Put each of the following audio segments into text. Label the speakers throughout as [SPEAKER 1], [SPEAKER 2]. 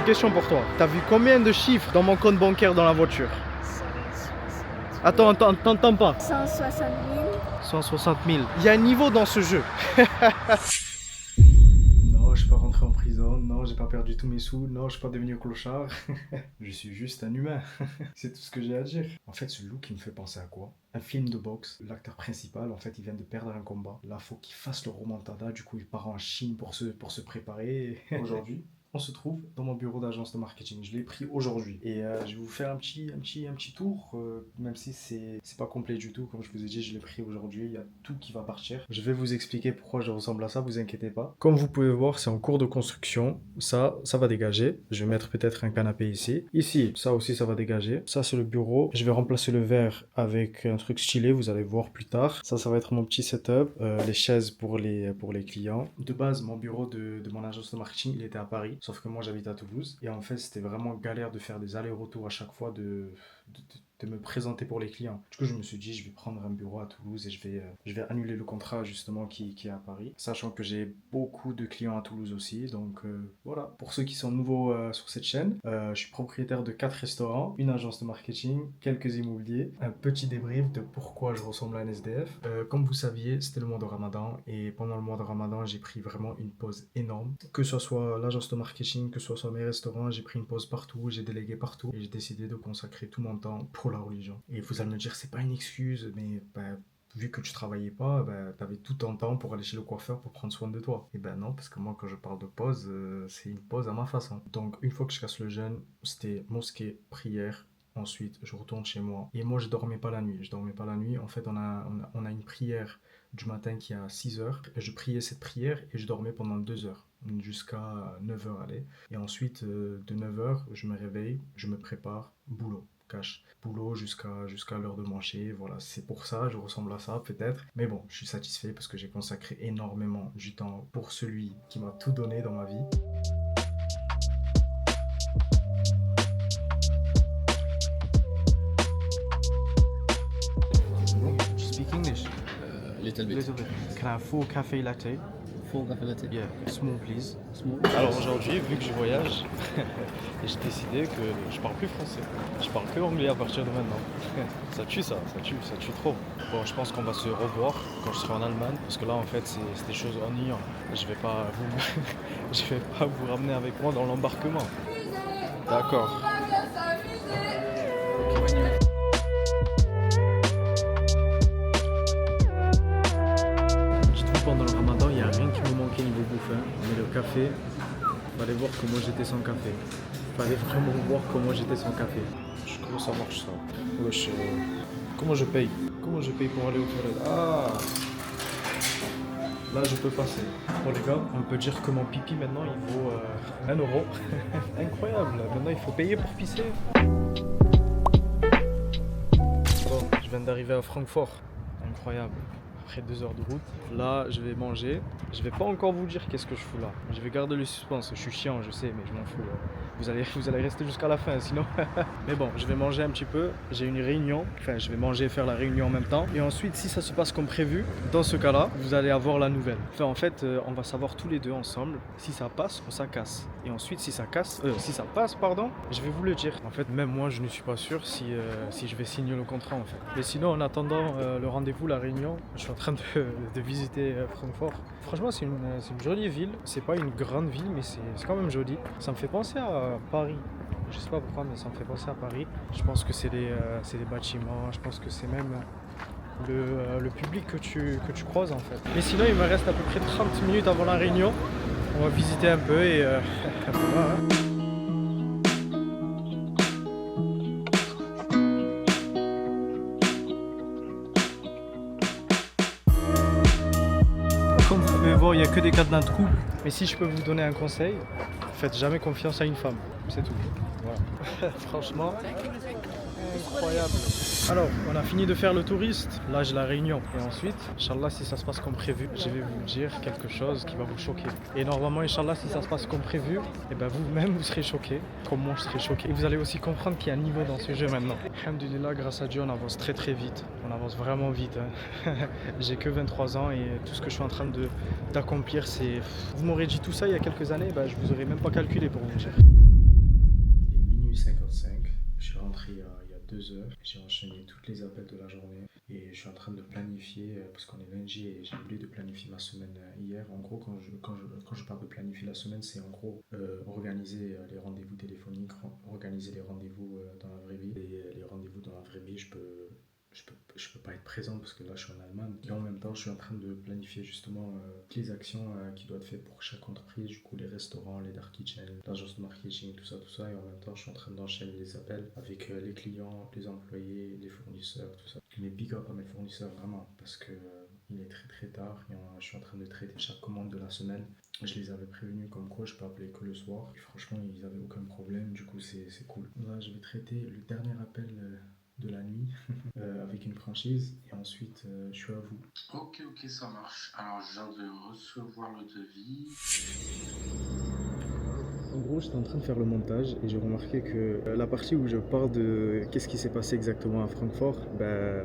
[SPEAKER 1] une question pour toi. T'as vu combien de chiffres dans mon compte bancaire dans la voiture?
[SPEAKER 2] 160.
[SPEAKER 1] Attends, t'entends pas.
[SPEAKER 2] 160 000.
[SPEAKER 1] 160 000. Il y a un niveau dans ce jeu. Non, je suis pas rentré en prison. Non, j'ai pas perdu tous mes sous. Non, je suis pas devenu clochard. Je suis juste un humain. C'est tout ce que j'ai à dire. En fait, ce look, il me fait penser à quoi? Un film de boxe. L'acteur principal, en fait, il vient de perdre un combat. Là, faut qu'il fasse le remontada. Du coup, il part en Chine pour se préparer. Aujourd'hui, on se trouve dans mon bureau d'agence de marketing. Je l'ai pris aujourd'hui. Et je vais vous faire un petit tour, même si c'est pas complet du tout. Comme je vous ai dit, je l'ai pris aujourd'hui. Il y a tout qui va partir. Je vais vous expliquer pourquoi je ressemble à ça, vous inquiétez pas. Comme vous pouvez voir, c'est en cours de construction. Ça va dégager. Je vais mettre peut-être un canapé ici. Ici, ça aussi, ça va dégager. Ça, c'est le bureau. Je vais remplacer le verre avec un truc stylé. Vous allez voir plus tard. Ça va être mon petit setup. Les chaises pour les clients. De base, mon bureau de mon agence de marketing, il était à Paris. Sauf que moi, j'habite à Toulouse. Et en fait, c'était vraiment galère de faire des allers-retours à chaque fois de me présenter pour les clients. Du coup, je me suis dit, je vais prendre un bureau à Toulouse et je vais annuler le contrat justement qui est à Paris. Sachant que j'ai beaucoup de clients à Toulouse aussi. Donc voilà, pour ceux qui sont nouveaux sur cette chaîne, je suis propriétaire de 4 restaurants, une agence de marketing, quelques immobiliers, un petit débrief de pourquoi je ressemble à un SDF. Comme vous saviez, c'était le mois de Ramadan et pendant le mois de Ramadan, j'ai pris vraiment une pause énorme. Que ce soit l'agence de marketing, que ce soit mes restaurants, j'ai pris une pause partout, j'ai délégué partout et j'ai décidé de consacrer tout mon temps pour la religion. Et vous allez me dire, c'est pas une excuse, mais vu que tu travaillais pas, t'avais tout ton temps pour aller chez le coiffeur pour prendre soin de toi. Et non, parce que moi, quand je parle de pause, c'est une pause à ma façon. Donc, une fois que je casse le jeûne, c'était mosquée, prière. Ensuite, je retourne chez moi. Et moi, je dormais pas la nuit. Je dormais pas la nuit. En fait, on a une prière du matin qui est à 6h. Je priais cette prière et je dormais pendant 2 heures. Jusqu'à 9h, allez. Et ensuite, de 9h, je me réveille, je me prépare, boulot. Boulot jusqu'à l'heure de manger, voilà, c'est pour ça, je ressemble à ça peut-être, mais bon, je suis satisfait parce que j'ai consacré énormément du temps pour celui qui m'a tout donné dans ma vie. You speak English?
[SPEAKER 3] Little bit.
[SPEAKER 1] Little bit. Can I have 4 café latte?
[SPEAKER 3] Full café latte.
[SPEAKER 1] Yeah, small please.
[SPEAKER 3] Small.
[SPEAKER 1] Alors aujourd'hui, vu que je voyage, j'ai décidé que je parle plus français. Je parle que anglais à partir de maintenant. Ça tue trop. Bon, je pense qu'on va se revoir quand je serai en Allemagne, parce que là en fait c'est des choses ennuyantes. Je vais pas vous ramener avec moi dans l'embarquement. D'accord. Pendant le ramadan, il n'y a rien qui me manquait niveau bouffe, hein. Mais le café, fallait voir comment j'étais sans café. Fallait vraiment voir comment j'étais sans café. Comment ça marche ça? Wesh, comment je paye? Comment je paye pour aller aux toilettes? Ah, là je peux passer. Bon les gars, on peut dire que mon pipi maintenant il vaut 1 euro. Incroyable, maintenant il faut payer pour pisser. Bon, je viens d'arriver à Francfort. Incroyable. Après 2 heures de route, là je vais manger. Je vais pas encore vous dire qu'est-ce que je fous là. Je vais garder le suspense. Je suis chiant, je sais, mais je m'en fous. Vous allez rester jusqu'à la fin, sinon. Mais bon, je vais manger un petit peu. J'ai une réunion. Enfin, je vais manger et faire la réunion en même temps. Et ensuite, si ça se passe comme prévu, dans ce cas-là, vous allez avoir la nouvelle. Enfin, en fait, on va savoir tous les deux ensemble. Si ça passe ou ça casse. Et ensuite, si ça passe, pardon, je vais vous le dire. En fait, même moi, je ne suis pas sûr si je vais signer le contrat en fait. Mais sinon, en attendant le rendez-vous, la réunion, je suis en train de visiter Francfort. Franchement, c'est une jolie ville. C'est pas une grande ville, mais c'est quand même joli. Ça me fait penser à Paris. Je sais pas pourquoi, mais ça me fait penser à Paris. Je pense que c'est les bâtiments. Je pense que c'est même le public que tu croises en fait. Mais sinon, il me reste à peu près 30 minutes avant la réunion. On va visiter un peu et voilà. Comme vous pouvez voir, il n'y a que des cadenas de couple. Mais si je peux vous donner un conseil, faites jamais confiance à une femme. C'est tout. Voilà. Franchement, incroyable. Alors, on a fini de faire le touriste. Là, j'ai la réunion. Et ensuite, Inch'Allah, si ça se passe comme prévu, je vais vous dire quelque chose qui va vous choquer. Et normalement, Inch'Allah, si ça se passe comme prévu, et vous-même, vous serez choqués. Comme moi, je serai choqué. Et vous allez aussi comprendre qu'il y a un niveau dans ce jeu maintenant. Alhamdulillah, grâce à Dieu, on avance très très vite. On avance vraiment vite. Hein. J'ai que 23 ans et tout ce que je suis en train d'accomplir, c'est... Vous m'aurez dit tout ça il y a quelques années, je vous aurais même pas calculé pour vous dire. les appels de la journée. Et je suis en train de planifier, parce qu'on est lundi et j'ai oublié de planifier ma semaine hier. En gros, quand je parle de planifier la semaine, c'est en gros organiser les rendez-vous téléphoniques, organiser les rendez-vous dans la vraie vie. Et les rendez-vous dans la vraie vie, je peux pas être présent parce que là je suis en Allemagne. Et en même temps, je suis en train de planifier justement toutes les actions qui doivent être faites pour chaque entreprise. Du coup, les restaurants, les dark kitchens, l'agence de marketing, tout ça. Et en même temps, je suis en train d'enchaîner les appels avec les clients, les employés, les fournisseurs, tout ça. Mais big up à mes fournisseurs vraiment parce que il est très très tard et je suis en train de traiter chaque commande de la semaine. Je les avais prévenus comme quoi je peux appeler que le soir. Et franchement, ils n'avaient aucun problème. Du coup, c'est cool. Là, je vais traiter le dernier appel de la nuit avec une franchise et ensuite je suis à vous.
[SPEAKER 4] Ok, ça marche. Alors je viens de recevoir le devis.
[SPEAKER 1] En gros, j'étais en train de faire le montage et j'ai remarqué que la partie où je parle de qu'est-ce qui s'est passé exactement à Francfort,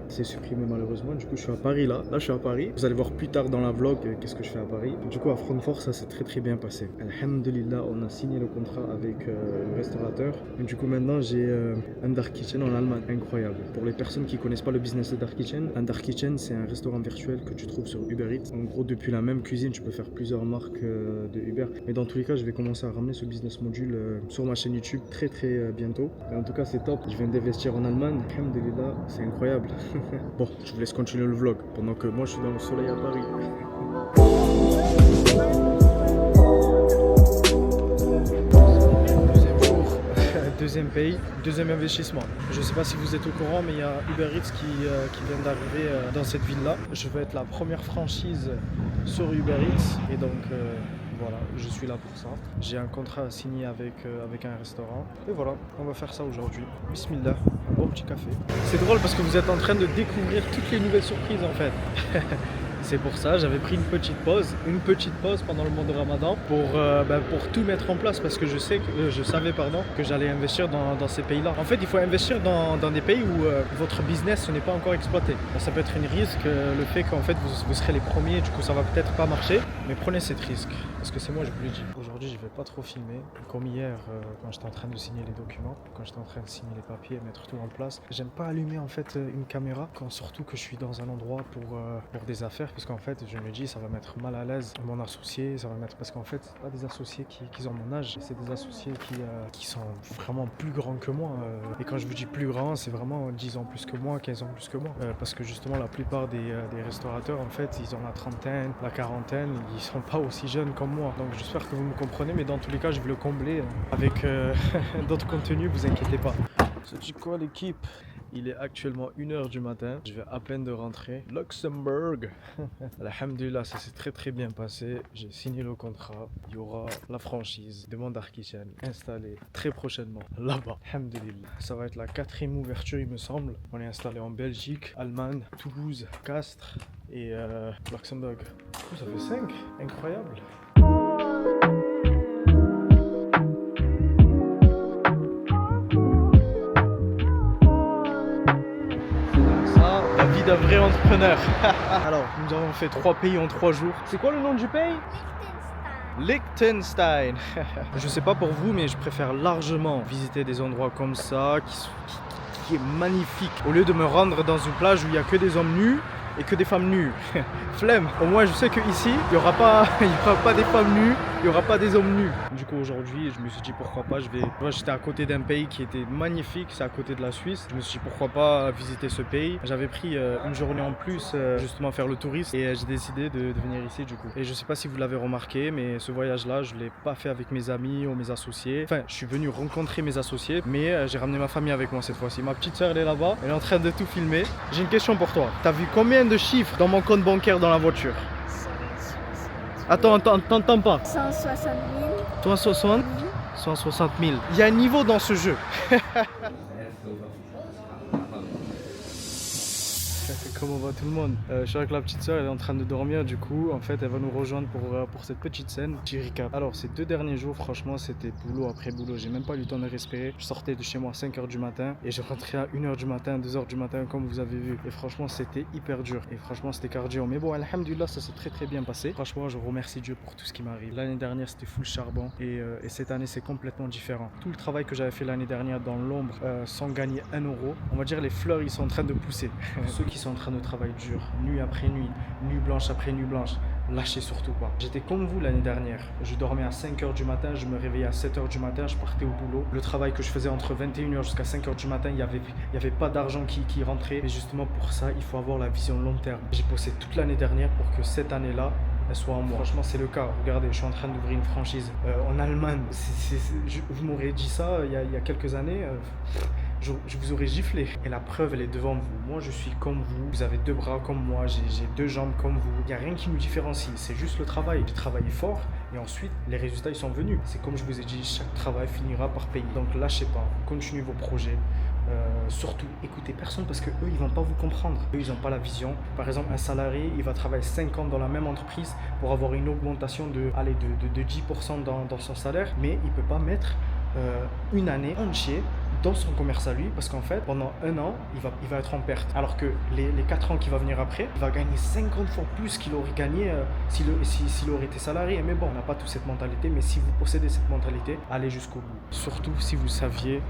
[SPEAKER 1] c'est supprimé malheureusement. Du coup, je suis à Paris là. Là, je suis à Paris. Vous allez voir plus tard dans la vlog qu'est-ce que je fais à Paris. Du coup, à Francfort, ça s'est très très bien passé. Alhamdulillah, on a signé le contrat avec le restaurateur. Et du coup, maintenant, j'ai un dark kitchen en Allemagne. Incroyable. Pour les personnes qui connaissent pas le business de dark kitchen, un dark kitchen, c'est un restaurant virtuel que tu trouves sur Uber Eats. En gros, depuis la même cuisine, tu peux faire plusieurs marques de Uber. Mais dans tous les cas, je vais commencer à ramener ce business module sur ma chaîne YouTube très bientôt. Et en tout cas, c'est top. Je viens d'investir en Allemagne. Alhamdulillah, c'est incroyable. Bon, je vous laisse continuer le vlog pendant que moi je suis dans le soleil à Paris. Deuxième jour, deuxième pays, deuxième investissement. Je sais pas si vous êtes au courant, mais il y a Uber Eats qui vient d'arriver dans cette ville-là. Je vais être la première franchise sur Uber Eats et donc voilà, je suis là pour ça. J'ai un contrat à signer avec un restaurant. Et voilà, on va faire ça aujourd'hui. Bismillah, un bon petit café. C'est drôle parce que vous êtes en train de découvrir toutes les nouvelles surprises en fait. C'est pour ça, j'avais pris une petite pause pendant le mois de Ramadan pour tout mettre en place parce que je savais que j'allais investir dans ces pays-là. En fait, il faut investir dans des pays où votre business n'est pas encore exploité. Ça peut être un risque, le fait qu'en fait vous serez les premiers, du coup ça va peut-être pas marcher, mais prenez cet risque parce que c'est moi je vous le dis. Aujourd'hui, je vais pas trop filmer comme hier quand j'étais en train de signer les documents, quand j'étais en train de signer les papiers, mettre tout en place. J'aime pas allumer en fait une caméra quand surtout que je suis dans un endroit pour des affaires. Parce qu'en fait, je me dis, ça va mettre mal à l'aise mon associé, ça va mettre... Parce qu'en fait, c'est pas des associés qui ont mon âge, c'est des associés qui sont vraiment plus grands que moi. Et quand je vous dis plus grands, c'est vraiment 10 ans plus que moi, 15 ans plus que moi. Parce que justement, la plupart des restaurateurs, en fait, ils ont la trentaine, la quarantaine, ils sont pas aussi jeunes comme moi. Donc j'espère que vous me comprenez, mais dans tous les cas, je vais le combler avec d'autres contenus, vous inquiétez pas. Ça dit quoi l'équipe ? Il est actuellement 1h du matin, je vais à peine de rentrer. Luxembourg. Alhamdulillah, ça s'est très bien passé. J'ai signé le contrat. Il y aura la franchise de mon dark kitchen installée très prochainement là-bas. Alhamdulillah. Ça va être la 4e ouverture, il me semble. On est installé en Belgique, Allemagne, Toulouse, Castres et Luxembourg. Oh, ça fait 5. Incroyable. D'un vrai entrepreneur. Alors, nous avons fait 3 pays en 3 jours. C'est quoi le nom du pays ? Liechtenstein. Je sais pas pour vous, mais je préfère largement visiter des endroits comme ça, qui est magnifique, au lieu de me rendre dans une plage où il n'y a que des hommes nus et que des femmes nues. Flemme. Au moins je sais qu'ici, il n'y aura pas des femmes nues, il n'y aura pas des hommes nus. Du coup aujourd'hui, je me suis dit pourquoi pas, j'étais à côté d'un pays qui était magnifique, c'est à côté de la Suisse. Je me suis dit pourquoi pas visiter ce pays. J'avais pris une journée en plus justement faire le touriste et j'ai décidé de venir ici du coup. Et je sais pas si vous l'avez remarqué, mais ce voyage là, je l'ai pas fait avec mes amis ou mes associés. Enfin, je suis venu rencontrer mes associés, mais j'ai ramené ma famille avec moi cette fois-ci. Ma petite soeur elle est là-bas, elle est en train de tout filmer. J'ai une question pour toi. T'as vu combien de chiffres dans mon compte bancaire dans la voiture?
[SPEAKER 2] 160.
[SPEAKER 1] Attends, t'entends pas.
[SPEAKER 2] 160 000.
[SPEAKER 1] 160 160 000. Il y a un niveau dans ce jeu. Comment va tout le monde? Je suis avec la petite soeur, elle est en train de dormir, du coup, en fait, elle va nous rejoindre pour cette petite scène. Petit recap. Alors, ces 2 derniers jours, franchement, c'était boulot après boulot. J'ai même pas eu le temps de respirer. Je sortais de chez moi à 5h du matin et je rentrais à 1h du matin, 2h du matin, comme vous avez vu. Et franchement, c'était hyper dur. Et franchement, c'était cardio. Mais bon, alhamdoulilah, ça s'est très bien passé. Franchement, je remercie Dieu pour tout ce qui m'arrive. L'année dernière, c'était full charbon et cette année, c'est complètement différent. Tout le travail que j'avais fait l'année dernière dans l'ombre, sans gagner 1 euro, on va dire les fleurs, ils sont en train de pousser. Ceux qui sont en train de travailler dur, nuit après nuit, nuit blanche après nuit blanche, lâchez surtout pas. J'étais comme vous l'année dernière. Je dormais à 5h du matin, je me réveillais à 7h du matin, je partais au boulot. Le travail que je faisais entre 21h jusqu'à 5h du matin, il y avait pas d'argent qui rentrait. Mais justement pour ça, il faut avoir la vision long terme. J'ai bossé toute l'année dernière pour que cette année-là, elle soit en moi. Franchement, c'est le cas. Regardez, je suis en train d'ouvrir une franchise en Allemagne. Vous m'aurez dit ça il y a quelques années. Je vous aurais giflé. Et la preuve, elle est devant vous. Moi, je suis comme vous. Vous avez 2 bras comme moi. J'ai 2 jambes comme vous. Il n'y a rien qui nous différencie. C'est juste le travail. J'ai travaillé fort et ensuite, les résultats, ils sont venus. C'est comme je vous ai dit, chaque travail finira par payer. Donc, lâchez pas. Continuez vos projets. Surtout, écoutez personne parce que eux, ils vont pas vous comprendre. Eux, ils n'ont pas la vision. Par exemple, un salarié, il va travailler 5 ans dans la même entreprise pour avoir une augmentation de 10% dans son salaire, mais il peut pas mettre une année entière dans son commerce à lui parce qu'en fait pendant 1 an il va être en perte alors que les 4 ans qui va venir après il va gagner 50 fois plus qu'il aurait gagné s'il aurait été salarié. Mais bon, on n'a pas tous cette mentalité, mais si vous possédez cette mentalité, allez jusqu'au bout. Surtout si vous saviez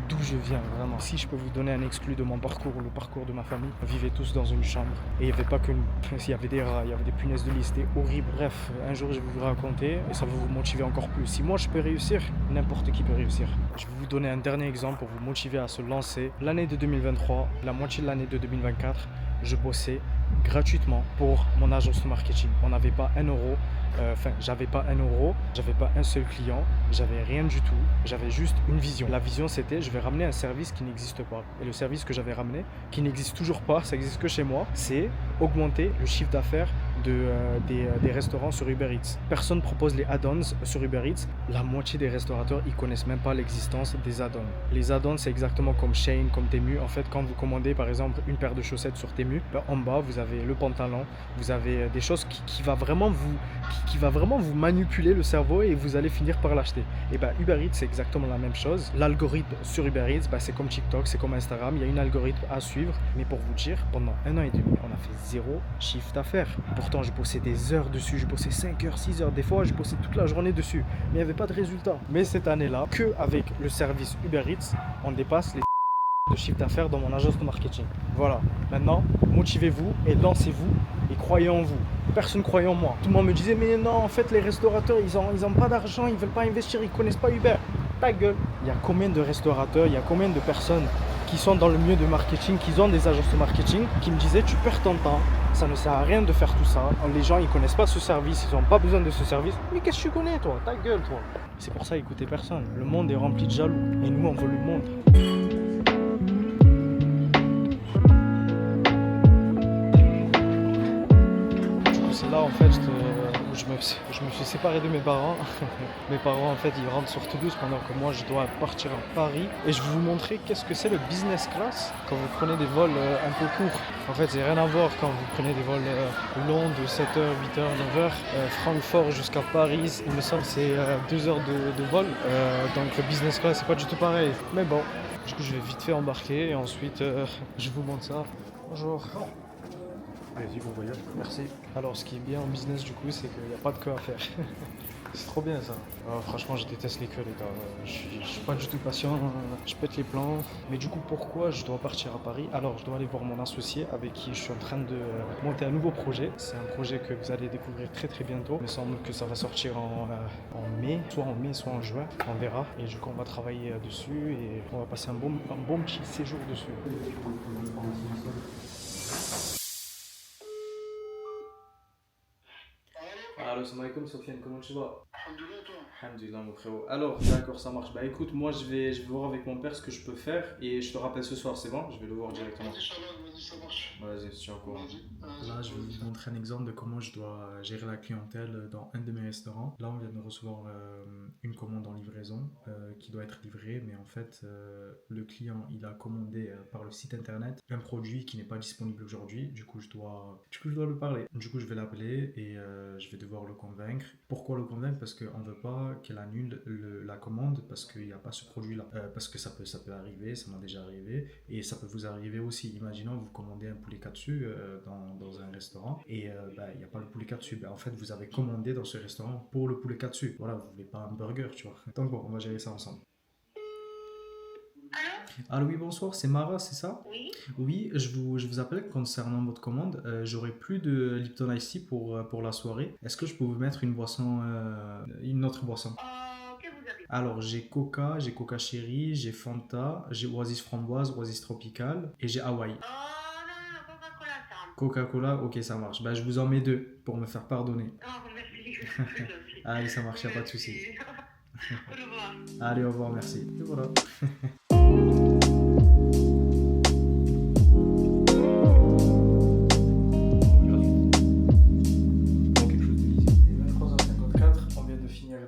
[SPEAKER 1] d'où je viens vraiment. Si je peux vous donner un exclu de mon parcours ou le parcours de ma famille, on vivait tous dans une chambre et il n'y avait pas que il y avait des rats, il y avait des punaises de lit, c'était horrible. Bref, un jour je vais vous raconter et ça va vous motiver encore plus. Si moi je peux réussir, n'importe qui peut réussir. Je vais vous donner un dernier exemple pour vous motiver à se lancer. L'année de 2023, la moitié de l'année de 2024, je bossais gratuitement pour mon agence de marketing. On n'avait pas 1 euro. J'avais pas 1 euro, j'avais pas un seul client, j'avais rien du tout, j'avais juste une vision. La vision c'était, je vais ramener un service qui n'existe pas. Et le service que j'avais ramené, qui n'existe toujours pas, ça existe que chez moi, c'est augmenter le chiffre d'affaires des restaurants sur Uber Eats. Personne ne propose les add-ons sur Uber Eats. La moitié des restaurateurs, ils connaissent même pas l'existence des add-ons. Les add-ons, c'est exactement comme Shein, comme Temu. En fait, quand vous commandez par exemple une paire de chaussettes sur Temu, en bas vous avez le pantalon, vous avez des choses qui va vraiment vous manipuler le cerveau et vous allez finir par l'acheter. Et Uber Eats, c'est exactement la même chose. L'algorithme sur Uber Eats, c'est comme TikTok, c'est comme Instagram, il y a une algorithme à suivre. Mais pour vous dire, pendant 1 an et demi, on a fait 0 chiffre d'affaires. Pourtant, je bossais des heures dessus, je bossais 5 heures, 6 heures, des fois, je bossais toute la journée dessus. Mais il n'y avait pas de résultat. Mais cette année-là, qu'avec le service Uber Eats, on dépasse les de chiffre d'affaires dans mon agence de marketing. Voilà, maintenant, motivez-vous et lancez-vous et croyez en vous. Personne ne croyait en moi. Tout le monde me disait, mais non, en fait, les restaurateurs, ils ont pas d'argent, ils veulent pas investir, ils connaissent pas Uber. Ta gueule. Il y a combien de restaurateurs, il y a combien de personnes qui sont dans le milieu de marketing, qui ont des agences de marketing, qui me disaient, tu perds ton temps, ça ne sert à rien de faire tout ça. Les gens, ils connaissent pas ce service, ils n'ont pas besoin de ce service. Mais qu'est-ce que tu connais, toi? Ta gueule, toi. C'est pour ça, écoutez personne. Le monde est rempli de jaloux. Et nous, on veut le monde. Là en fait je me suis séparé de mes parents. Mes parents en fait ils rentrent sur Toulouse pendant que moi je dois partir à Paris. Et je vais vous montrer qu'est-ce que c'est le business class quand vous prenez des vols un peu courts. En fait c'est rien à voir quand vous prenez des vols longs de 7h, 8h, 9h. Francfort jusqu'à Paris, il me semble c'est 2 heures de vol. Donc le business class c'est pas du tout pareil. Mais bon, du coup je vais vite fait embarquer et ensuite je vous montre ça. Bonjour. Allez-y, bon voyage. Merci. Alors, ce qui est bien en business, du coup, c'est qu'il n'y a pas de queue à faire. C'est trop bien, ça. Franchement, je déteste les queues, les gars. Je suis pas du tout patient. Je pète les plans. Mais du coup, pourquoi je dois partir à Paris? Alors, je dois aller voir mon associé avec qui je suis en train de monter un nouveau projet. C'est un projet que vous allez découvrir très bientôt. Il me semble que ça va sortir en mai. Soit en mai, soit en juin. On verra. Et du coup, on va travailler dessus et on va passer un bon petit séjour dessus. Allô, salam alaikum Sofiane, comment tu vas?
[SPEAKER 4] Alhamdoulilah, toi.
[SPEAKER 1] Alhamdulillah, mon frérot. Alors, d'accord, ça marche. Bah écoute, moi je vais voir avec mon père ce que je peux faire et je te rappelle ce soir, c'est bon? Je vais le voir directement.
[SPEAKER 4] Vas-y, Shalom, vas-y, ça marche.
[SPEAKER 1] Vas-y, je suis au courant.
[SPEAKER 4] Vas-y.
[SPEAKER 1] Là, je vais vous montrer un exemple de comment je dois gérer la clientèle dans un de mes restaurants. Là, on vient de recevoir une commande en livraison qui doit être livrée, mais en fait, le client, il a commandé par le site internet un produit qui n'est pas disponible aujourd'hui. Du coup, je dois lui parler. Du coup, je vais l'appeler et je vais devoir le convaincre. Pourquoi le convaincre? Parce qu'on ne veut pas qu'elle annule la commande parce qu'il n'y a pas ce produit-là. Parce que ça peut arriver, ça m'a déjà arrivé et ça peut vous arriver aussi. Imaginons, vous commandez un poulet katsu dans un restaurant et il n'y a pas le poulet katsu. En fait, vous avez commandé dans ce restaurant pour le poulet katsu. Voilà, vous ne voulez pas un burger, tu vois. Donc bon, on va gérer ça ensemble. Allô, oui, bonsoir, c'est Mara, c'est ça?
[SPEAKER 5] Oui.
[SPEAKER 1] Oui, je vous appelle concernant votre commande. J'aurai plus de Lipton Ice Tea pour la soirée. Est-ce que je peux vous mettre une boisson, une autre boisson?
[SPEAKER 5] Que vous avez?
[SPEAKER 1] Alors, j'ai Coca Cherry, j'ai Fanta, j'ai Oasis Framboise, Oasis Tropical et j'ai Hawaii.
[SPEAKER 5] Non, Coca-Cola, ça.
[SPEAKER 1] Coca-Cola, ok, ça marche. Je vous en mets 2 pour me faire pardonner.
[SPEAKER 5] Non, merci.
[SPEAKER 1] Allez, ça marche, y a pas de souci.
[SPEAKER 5] Au revoir.
[SPEAKER 1] Allez, au revoir, merci. Et voilà.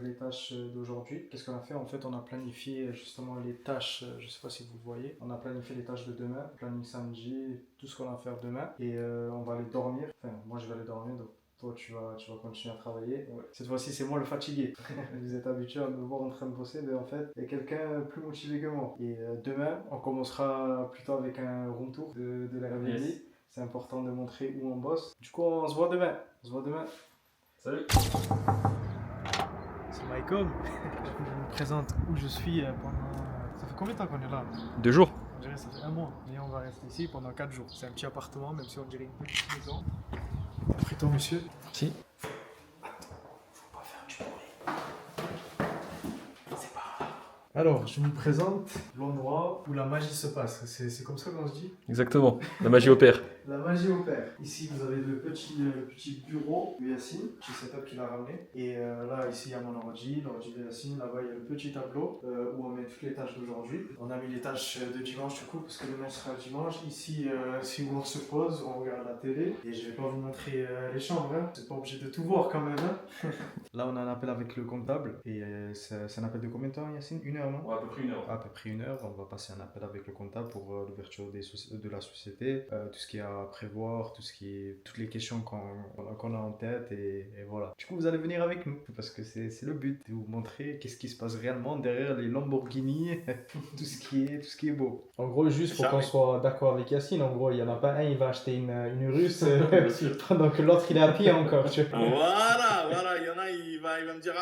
[SPEAKER 1] Les tâches d'aujourd'hui. Qu'est-ce qu'on a fait? En fait, on a planifié justement les tâches, je sais pas si vous le voyez, on a planifié les tâches de demain, planning samedi, tout ce qu'on va faire demain et on va aller dormir. Enfin, moi je vais aller dormir, donc toi tu vas continuer à travailler. Ouais. Cette fois-ci, c'est moi le fatigué. Vous êtes habitués à me voir en train de bosser, mais en fait, il y a quelqu'un plus motivé que moi. Et demain, on commencera plutôt avec un room tour de l'Airbnb. Yes. C'est important de montrer où on bosse. Du coup, on se voit demain. Salut. C'est Mycom. Je vous présente où je suis pendant... Ça fait combien de temps qu'on est là?
[SPEAKER 6] 2 jours.
[SPEAKER 1] On dirait que ça fait 1 mois. Et on va rester ici pendant 4 jours. C'est un petit appartement, même si on dirait une petite maison. Après toi, monsieur?
[SPEAKER 6] Si.
[SPEAKER 1] Attends, faut pas faire du bruit. C'est par là. Alors, je vous présente l'endroit où la magie se passe. C'est comme ça qu'on se dit?
[SPEAKER 6] Exactement. La magie opère.
[SPEAKER 1] La magie opère. Ici, vous avez le petit bureau de Yacine, petit setup qu'il a ramené. Et là, ici, il y a mon ordi de Yacine. Là-bas, il y a le petit tableau où on met toutes les tâches d'aujourd'hui. On a mis les tâches de dimanche, du coup, parce que demain sera dimanche. Ici, si on se pose, on regarde la télé. Et je vais pas vous montrer les chambres, hein. C'est pas obligé de tout voir quand même, hein. Là, on a un appel avec le comptable. Et c'est un appel de combien de temps, Yacine? 1 heure, non?
[SPEAKER 6] Ouais, à peu près 1 heure.
[SPEAKER 1] À peu près 1 heure. On va passer un appel avec le comptable pour l'ouverture de la société. Tout ce qui est à prévoir, toutes les questions qu'on a en tête et voilà. Du coup, vous allez venir avec nous parce que c'est le but de vous montrer qu'est-ce qui se passe réellement derrière les Lamborghini, tout ce qui est beau. En gros, juste pour qu'on soit d'accord avec Yacine, en gros, il y en a pas un, il va acheter une russe pendant que l'autre il est à pied encore. Tu vois.
[SPEAKER 7] Voilà, il y en a, il va me dire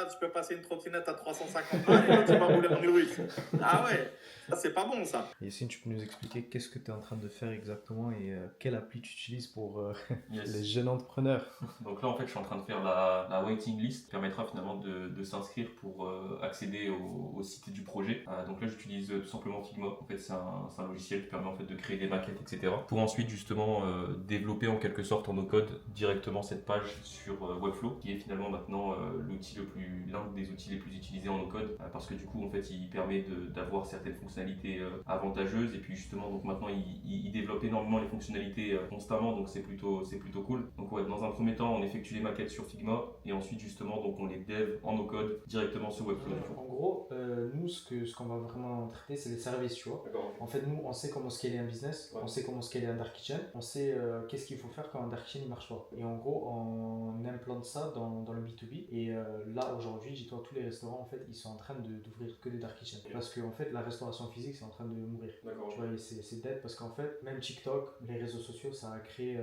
[SPEAKER 7] tu peux passer une trottinette à 350 et tu vas rouler en russe. Ah ouais, ça c'est pas bon ça.
[SPEAKER 1] Yacine, tu peux nous expliquer qu'est-ce que tu es en train de faire exactement et quelle appli tu utilises pour les jeunes entrepreneurs?
[SPEAKER 6] Donc là, en fait, je suis en train de faire la waiting list qui permettra finalement de s'inscrire pour accéder au site du projet. Donc là, j'utilise tout simplement Figma. En fait, c'est un logiciel qui permet en fait de créer des maquettes, etc. Pour ensuite justement développer en quelque sorte en no-code directement cette page sur Webflow, qui est finalement maintenant l'un des outils les plus utilisés en no-code, parce que du coup, en fait, il permet d'avoir certaines fonctionnalités avantageuses et puis justement, donc maintenant, il développe énormément les fonctionnalités constamment, donc c'est plutôt cool. Donc ouais, dans un premier temps, on effectue les maquettes sur Figma et ensuite justement, donc on les dev en no-code directement sur Webflow.
[SPEAKER 1] En gros, nous, ce qu'on va vraiment traiter, c'est les services, tu vois. En fait, nous, on sait comment scaler un business, on sait comment scaler un dark kitchen, on sait qu'est-ce qu'il faut faire quand un dark kitchen ne marche pas. Et en gros, on implante ça dans le B2B. Et là, aujourd'hui, dis-toi, tous les restaurants, en fait, ils sont en train d'ouvrir que des dark kitchen. Parce qu'en fait, la restauration physique, c'est en train de mourir. Tu vois, c'est dead parce qu'en fait, même TikTok, les réseaux sociaux, ça a créé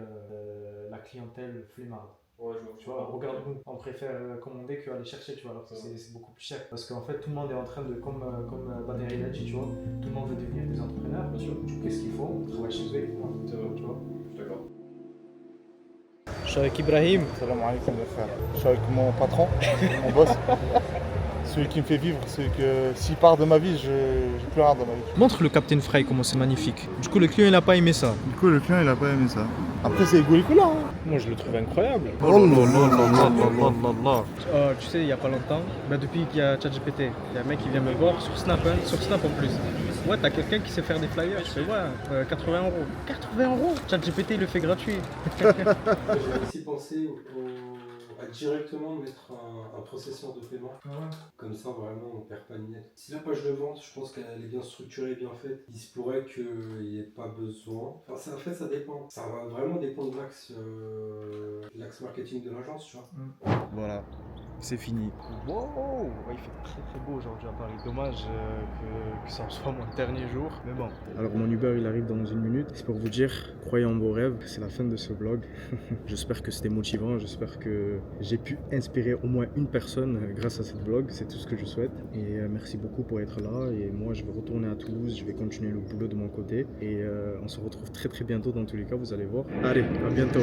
[SPEAKER 1] la clientèle flemmarde. Ouais, tu vois, regarde-nous, on préfère commander qu'aller chercher, tu vois, alors que c'est beaucoup plus cher. Parce qu'en fait, tout le monde est en train de, comme Badr a dit, tu vois, tout le monde veut devenir des entrepreneurs. Bien sûr. Qu'est-ce qu'il faut? Travailler chez eux, tu vois.
[SPEAKER 6] Je suis d'accord.
[SPEAKER 1] Je suis avec Ibrahim.
[SPEAKER 8] Salam alaikum, les frères. Je suis avec mon patron, mon boss. Celui qui me fait vivre, c'est que s'il part de ma vie, j'ai plus rien dans ma vie.
[SPEAKER 1] Montre le Captain Fry comment c'est magnifique. Du coup, le client il n'a pas aimé ça.
[SPEAKER 8] Du coup, le client il a pas aimé ça. Après, c'est Egoïcola. Hein.
[SPEAKER 1] Moi, je le trouve incroyable.
[SPEAKER 8] Oh
[SPEAKER 1] Tu sais, il y a pas longtemps, depuis qu'il y a ChatGPT, il y a un mec qui vient me voir sur Snap, hein, sur Snap en plus. Ouais, t'as quelqu'un qui sait faire des flyers. Je fais ouais, 80 €. 80 €. ChatGPT, il le fait gratuit.
[SPEAKER 9] J'ai aussi pensé à directement mettre un processeur de paiement. Comme ça, vraiment, on perd pas de net. Si la page de vente, je pense qu'elle est bien structurée, bien faite, il se pourrait qu'il n'y ait pas besoin. Enfin, ça, en fait, ça dépend. Ça va vraiment dépendre de l'axe marketing de l'agence, tu vois.
[SPEAKER 1] Voilà, c'est fini. Wow, il fait très beau aujourd'hui à Paris. Dommage que ça soit mon dernier jour, mais bon. Alors mon Uber il arrive dans une minute. C'est pour vous dire, croyez en vos rêves. C'est la fin de ce vlog. J'espère que c'était motivant. J'espère que j'ai pu inspirer au moins une personne grâce à cette vlog. C'est tout ce que je souhaite. Et merci beaucoup pour être là. Et moi je vais retourner à Toulouse. Je vais continuer le boulot de mon côté. Et on se retrouve très bientôt dans tous les cas. Vous allez voir. Allez, à bientôt.